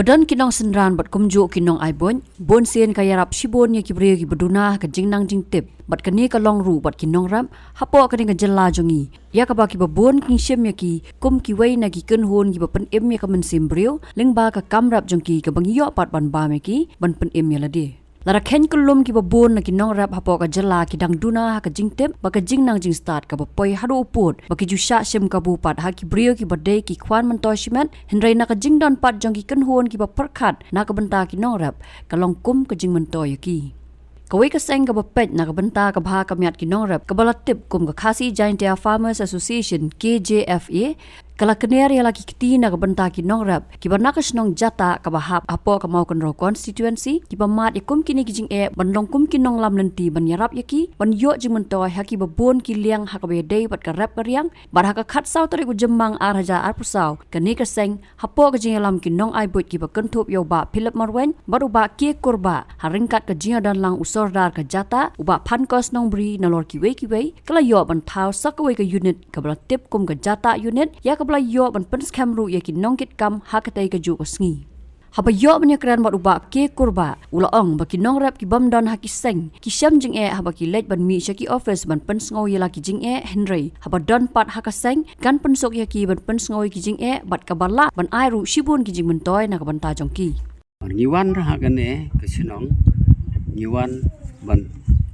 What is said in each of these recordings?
Badan kinong senran bat kumjo kinong aibon, bon sen kayarap shibon ya kibriyo ki baduna ka jingnang jingtip, bat kani ka long ru bat kinong ram, hapo kani ka jela jongi. Ya ka ba ki babon king shem ya ki, kum ki wei na ki kenhon ki bapen em ya ka men simbriyo, ling ba ka kamrap jongki ka bangiyo pat ban ba me ki, ban pen em ya lade. Lara ken kulum ki babon na kinong rap hapo ka jela ki dang duna ha ka jingtip, ba ka jingnang jing start ka bapoy hado upod, ba ki jusha shem ka bupat ha ki briyo ki badai ki kwan mantoy shimet, henray na ka jingdon pat jong ki kenhon ki baperkat na ka benta ki nong rap, ka long kum ka jing mantoy ki. Kawai ka seng ka bapet na ka benta ka baha ka miat ki nong rap, ka balatip kum ka Khasi Giant Farmers Association KJFA, kala keneri laki kiti na ka benta ki nong rap, ki banakas nong jata ka bahap apo ka mau kenro constituency, ki bamat ikum kini ki jing bandong kum ki nong lam nanti ban yarap yaki, ban yo jing mentoy haki babon ki liang haka bayadai pat ka rap ka riang, bar haka khat saw tarik u jemang arhaja arpusaw, kani ka seng hapo ka jing lam ki nong aibot ki bakentup yo ba Philip Marwen, baru ba ki kurba, haringkat ka jing dan lang usordar ka jata, uba pankos nong bri na lor ki wei, kala yo ban thaw sakawai ka unit ka balatip kum ka jata unit, ya ka yo ban pens kamru yakin nongkit kam hakatai ka ju sngi haba yo banya kran bat uba ke kurba ulaong baki nong rap ki bamdon haki seng ki syam jing haba ki lej ban mi shaki office ban pens ngau yela ki jing Henry haba don pat haka seng kan pensok yaki ban pens ngau ki jing bat ka barla ban airu shibun ki jing mentoy na ka ban ta jongki ngiwan hakane ke sinong ngiwan ban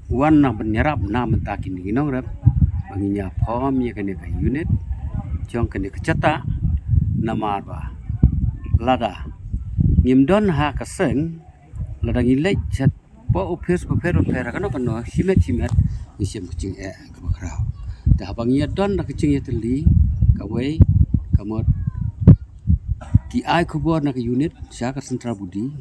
wan na ban nyarap na mentakin ni nong rap banginya pom ya kane ka unit jong kene kecata namar ba lada ngimdon ha kaseng lada ngilek chat po office kano simet isim kucing ka bakrau da bangia don na kucing ya teli kawai kamot ki ai kubor na ka unit sya ka sentra budi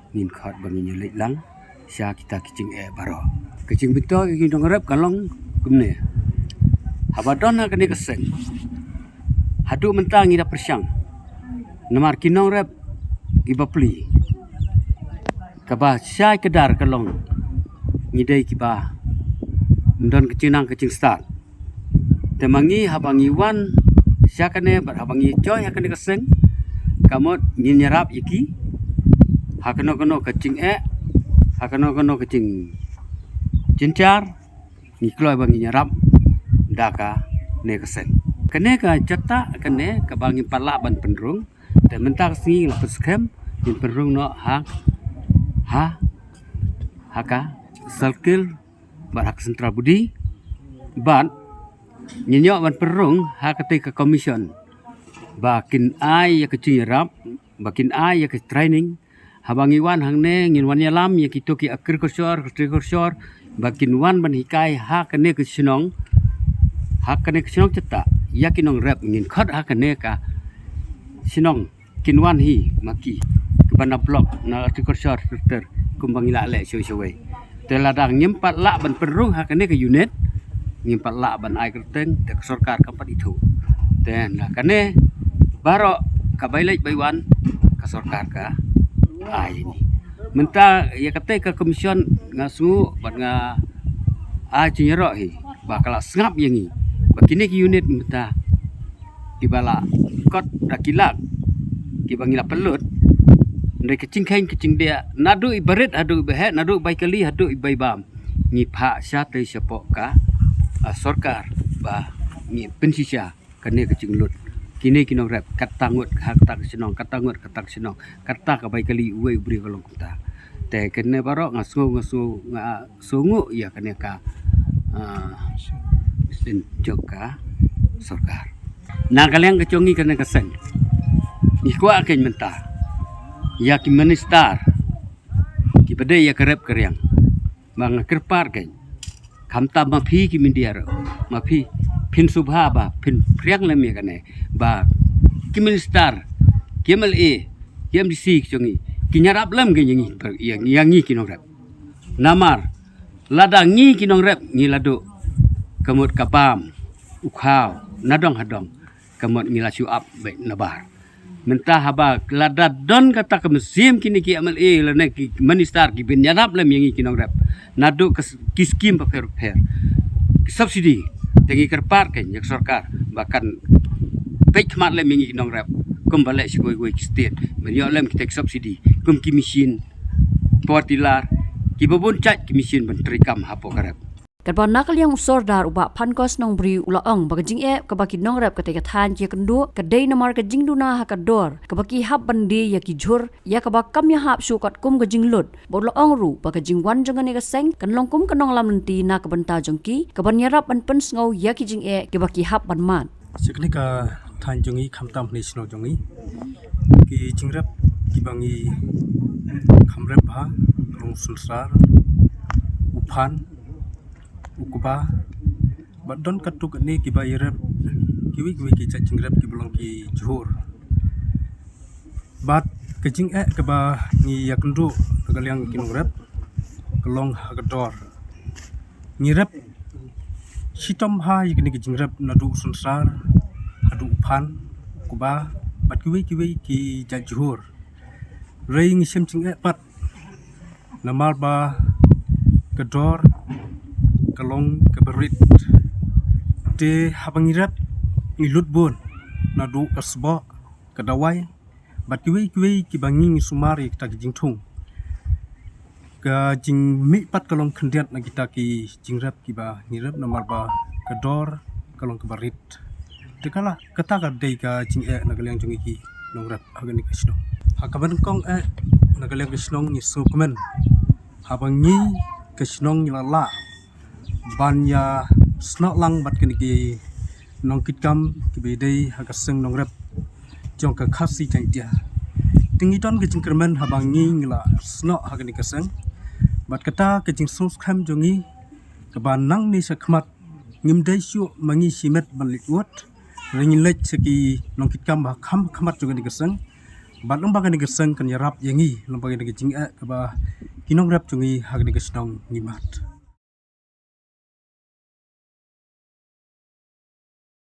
nin khat banginya lek lang sya kita kucing baro kucing beto ki dong rap kalong kumne habadon na kene keseng hadu mentang ida persyang namar kinong rep gibapli kaba syai kedar kalong ngidai kiba ndon kecing start temangi habangi wan syakane bar habangi coy hakane keseng kamot nyinyarap yiki hakano kecing hakano kecing cincar ngikloi bangi nyarap daka ne keseng kene ka jata kene ka bangi pala ban penrung te mentak singi la peskem in penrung no haka circle barak sentra budi ban nyenyo ban penrung haka te ka commission bakin ai ya kecing rap bakin ai ya ke training habangi wan hangne ngin wan yalam ya kitoki agriculture bakin wan ban hikai hakane ke sinong hakane sinong ceta yakinong rap ngin khot hakane ka sinong kinwan hi maki kebana blok na agriculture filter kumbangila le showe teladang nyempat la ban perung hakane ke unit nyempat la ban ai kerteng te sarkar kampat itu ten la kane baro ka bailek baiwan ka sarkar ka ai ni menta ya kate ka komision ngasu bat nga a cinyero hi bakala ngap yangi bakini ki unit menta kibala kot dakilak kibangila pelut ndai kecing dia nadu ibarit adu behe nadu baikali adu ibaibam ngi pha sya te sepok ka sarkar ba ngi pensisya kane kecing lut kini kinong rap katangut haktak sinong katangut katak sinong kata ka baikali uwe bri kalong kita te kene baro ngasu sungu ya kene ka sin joka sarkar na kaliang kecongi kene keseng ikwa ken menta ya ki minister ki bade ya kerep keryang bang kerpar ken kamta mapi ki mindiar mapi pin subha ba pin priang lem ya kene ba ki minister kemal kem disi kecongi kinyarap lem ke yang ngi kinong rap namar ladang ngi kinong rap ngi ladu kamut kapam ukhaw nadong hadong kamut ngi lasu up be nabar mentah haba lada don kata ke mesim kini ki amal lane ki minister ki bin yarap lem yang ngi kinong rap nadu ki skim per subsidi tengi kerpar ke nyak sarkar bahkan pek mat lem yang ngi kinong rap kum balik si goi state menyok lem kita subsidi kum ki mesin portilar ki babun chat ki mesin bentrikam hapo karep Kan ba nakal yang usor dar uba pankos nong bri ulaong bagajing kabaki nong rap ketika than ki kendu kedai namar ke jing duna ha kador kabaki hab bandi ya ki jhur ya kabak kam ya hab syukat kum ke jing lut bo laong ru bagajing wan jangan ne ka seng kan long kum kanong lam nanti na kabanta jongki kaban yarap ban pen ngau ya ki jing kabaki hab ban man Seknika than jongi khamtam ni sino jongi ki jingrap ki bangi khamrep ha rong sulsar uphan ukuba badon katuk ni ki bayirap kiwi ki cha jingrap ki belong ki jhur bat kejing ke ba ni yakundu kagaliang kinurap kelong hagador ngirap Sitom ha yikini ki jingrap nadu sunsar hadu uphan kuba bat kiwi ki jajhur rei ngisem ching pat namar ba kedor kalong keberit de habangirap ilut bun nadu asba kedawai bat kiwi ki banging sumari kita ki jingthung ka jing mi pat kalong khendiat na kita ki jingrap ki ba ngirap namar ba kedor kalong kebarit dekala kata ka dei ka jing na kaliang jongi ki nongrap agani kasno hakaban kong na kaliang kasnong ni sukmen habangi kasnong lala banya snok lang bat kini ki nongkit kam ki bedei hakaseng nongrap jong ka khasi jang dia tingiton ke jingkermen habangi ngila snok hagani kaseng bat kata ke jing sus kham jongi kebanang ni sakmat ngimdai syu mangi simet balik wat ringilek seki nongkit kam ba kham khamat jongani kaseng bat lomba ni kaseng kan yarap yangi lomba ni jing ka ba kinong rap jongi hagani kasnong ngimat